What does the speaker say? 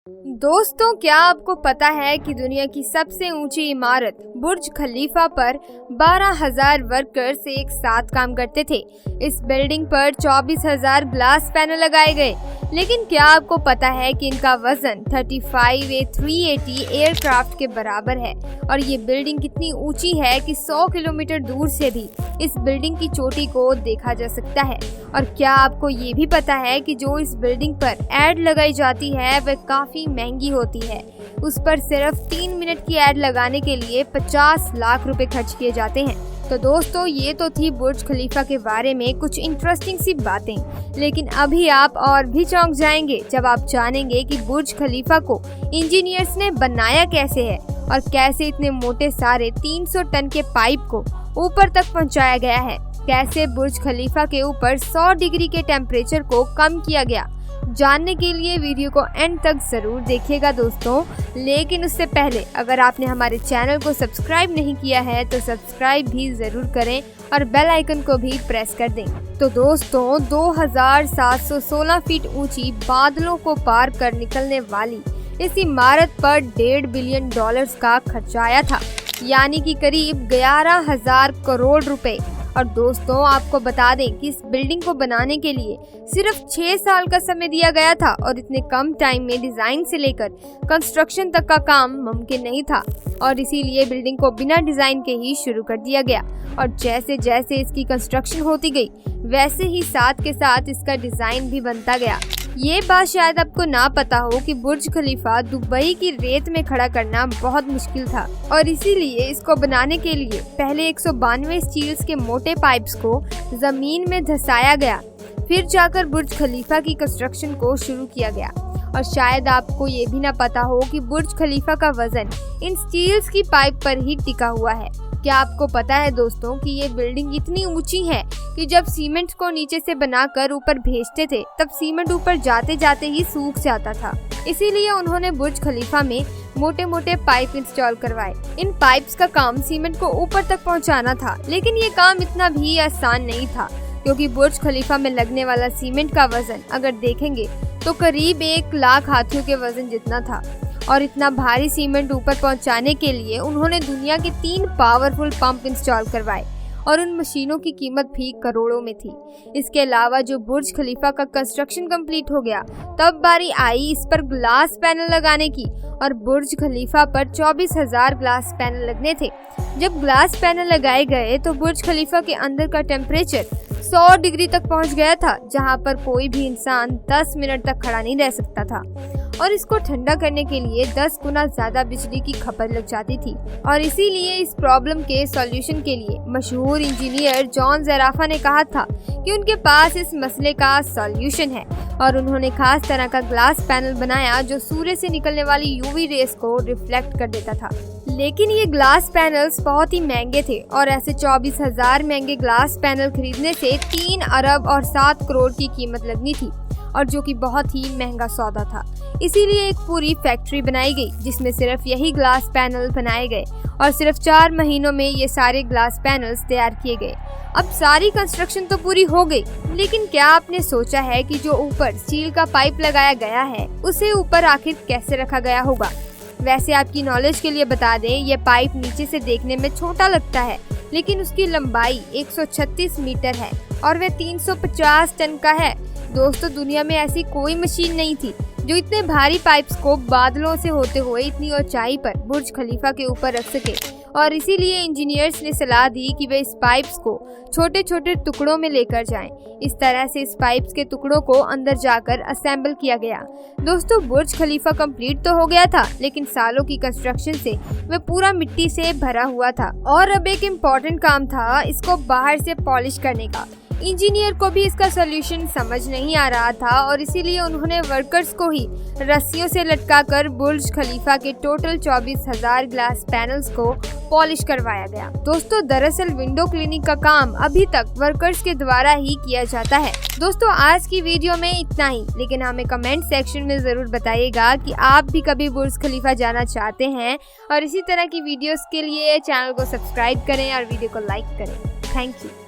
दोस्तों, क्या आपको पता है कि दुनिया की सबसे ऊंची इमारत बुर्ज खलीफा पर 12,000 वर्कर्स एक साथ काम करते थे। इस बिल्डिंग पर 24,000 ग्लास पैनल लगाए गए, लेकिन क्या आपको पता है कि इनका वजन 35 A380 एयरक्राफ्ट के बराबर है और ये बिल्डिंग कितनी ऊंची है कि 100 किलोमीटर दूर से भी इस बिल्डिंग की चोटी को देखा जा सकता है। और क्या आपको ये भी पता है कि जो इस बिल्डिंग पर एड लगाई जाती है वह काफी महंगी होती है। उस पर सिर्फ 3 मिनट की एड लगाने के लिए 50 लाख रुपए खर्च किए जाते हैं। तो दोस्तों, ये तो थी बुर्ज खलीफा के बारे में कुछ इंटरेस्टिंग सी बातें, लेकिन अभी आप और भी चौंक जाएंगे जब आप जानेंगे कि बुर्ज खलीफा को इंजीनियर्स ने बनाया कैसे है और कैसे इतने मोटे सारे 300 टन के पाइप को ऊपर तक पहुंचाया गया है। कैसे बुर्ज खलीफा के ऊपर 100 डिग्री के टेम्परेचर को कम किया गया। जानने के लिए वीडियो को एंड तक जरूर देखिएगा दोस्तों, लेकिन उससे पहले अगर आपने हमारे चैनल को सब्सक्राइब नहीं किया है तो सब्सक्राइब भी जरूर करें और बेल आइकन को भी प्रेस कर दें। तो दोस्तों, 2716 फीट ऊंची बादलों को पार कर निकलने वाली इस इमारत पर $1.5 बिलियन का खर्चा आया था, यानी कि करीब 11,000 करोड़ रुपए। और दोस्तों, आपको बता दें कि इस बिल्डिंग को बनाने के लिए सिर्फ 6 साल का समय दिया गया था और इतने कम टाइम में डिजाइन से लेकर कंस्ट्रक्शन तक का काम मुमकिन नहीं था और इसीलिए बिल्डिंग को बिना डिजाइन के ही शुरू कर दिया गया। और जैसे जैसे इसकी कंस्ट्रक्शन होती गई वैसे ही साथ के साथ इसका डिजाइन भी बनता गया। ये बात शायद आपको ना पता हो कि बुर्ज खलीफा दुबई की रेत में खड़ा करना बहुत मुश्किल था और इसीलिए इसको बनाने के लिए पहले 192 स्टील्स के मोटे पाइप्स को जमीन में धंसाया गया, फिर जाकर बुर्ज खलीफा की कंस्ट्रक्शन को शुरू किया गया। और शायद आपको ये भी ना पता हो कि बुर्ज खलीफा का वजन इन स्टील्स की पाइप पर ही टिका हुआ है। क्या आपको पता है दोस्तों कि ये बिल्डिंग इतनी ऊंची है कि जब सीमेंट को नीचे से बनाकर ऊपर भेजते थे तब सीमेंट ऊपर जाते जाते ही सूख जाता था। इसीलिए उन्होंने बुर्ज खलीफा में मोटे मोटे पाइप इंस्टॉल करवाए। इन पाइप्स का काम सीमेंट को ऊपर तक पहुंचाना था, लेकिन ये काम इतना भी आसान नहीं था क्योंकि बुर्ज खलीफा में लगने वाला सीमेंट का वजन अगर देखेंगे तो करीब 1 लाख हाथियों के वजन जितना था। और इतना भारी सीमेंट ऊपर पहुंचाने के लिए उन्होंने दुनिया के 3 पावरफुल पंप इंस्टॉल करवाए और उन मशीनों की कीमत भी करोड़ों में थी। इसके अलावा जो बुर्ज खलीफा का कंस्ट्रक्शन कंप्लीट हो गया तब बारी आई इस पर ग्लास पैनल लगाने की और बुर्ज खलीफा पर 24,000 ग्लास पैनल लगने थे। जब ग्लास पैनल लगाए गए तो बुर्ज खलीफा के अंदर का टेम्परेचर 100 डिग्री तक पहुंच गया था, जहां पर कोई भी इंसान 10 मिनट तक खड़ा नहीं रह सकता था और इसको ठंडा करने के लिए 10 गुना ज्यादा बिजली की खपत लग जाती थी। और इसीलिए इस प्रॉब्लम के सॉल्यूशन के लिए मशहूर इंजीनियर जॉन ज़राफा ने कहा था कि उनके पास इस मसले का सॉल्यूशन है और उन्होंने खास तरह का ग्लास पैनल बनाया जो सूर्य से निकलने वाली यूवी रेस को रिफ्लेक्ट कर देता था। लेकिन ये ग्लास पैनल्स बहुत ही महंगे थे और ऐसे 24,000 महंगे ग्लास पैनल खरीदने से 3 अरब और 7 करोड़ की कीमत लगनी थी और जो कि बहुत ही महंगा सौदा था। इसीलिए एक पूरी फैक्ट्री बनाई गई जिसमें सिर्फ यही ग्लास पैनल बनाए गए और सिर्फ 4 महीनों में ये सारे ग्लास पैनल्स तैयार किए गए। अब सारी कंस्ट्रक्शन तो पूरी हो गई, लेकिन क्या आपने सोचा है कि जो ऊपर स्टील का पाइप लगाया गया है उसे ऊपर आखिर कैसे रखा गया होगा? वैसे आपकी नॉलेज के लिए बता दें, ये पाइप नीचे से देखने में छोटा लगता है, लेकिन उसकी लंबाई 136 मीटर है और वह 350 टन का है। दोस्तों, दुनिया में ऐसी कोई मशीन नहीं थी जो इतने भारी पाइप्स को बादलों से होते हुए इतनी ऊंचाई पर बुर्ज खलीफा के ऊपर रख सके और इसीलिए इंजीनियर्स ने सलाह दी कि वे इस पाइप्स को छोटे छोटे टुकड़ों में लेकर जाएं। इस तरह से इस पाइप्स के टुकड़ों को अंदर जाकर असेंबल किया गया। दोस्तों, बुर्ज खलीफा कंप्लीट तो हो गया था, लेकिन सालों की कंस्ट्रक्शन से वह पूरा मिट्टी से भरा हुआ था और अब एक इम्पोर्टेंट काम था इसको बाहर से पॉलिश करने का। इंजीनियर को भी इसका सॉल्यूशन समझ नहीं आ रहा था और इसीलिए उन्होंने वर्कर्स को ही रस्सियों से लटकाकर बुर्ज खलीफा के टोटल 24,000 ग्लास पैनल्स को पॉलिश करवाया गया। दोस्तों, दरअसल विंडो क्लीनिंग का काम अभी तक वर्कर्स के द्वारा ही किया जाता है। दोस्तों, आज की वीडियो में इतना ही, लेकिन हमें कमेंट सेक्शन में जरूर बताइएगा कि आप भी कभी बुर्ज खलीफा जाना चाहते हैं और इसी तरह की वीडियोस के लिए चैनल को सब्सक्राइब करें और वीडियो को लाइक करें। Thank you.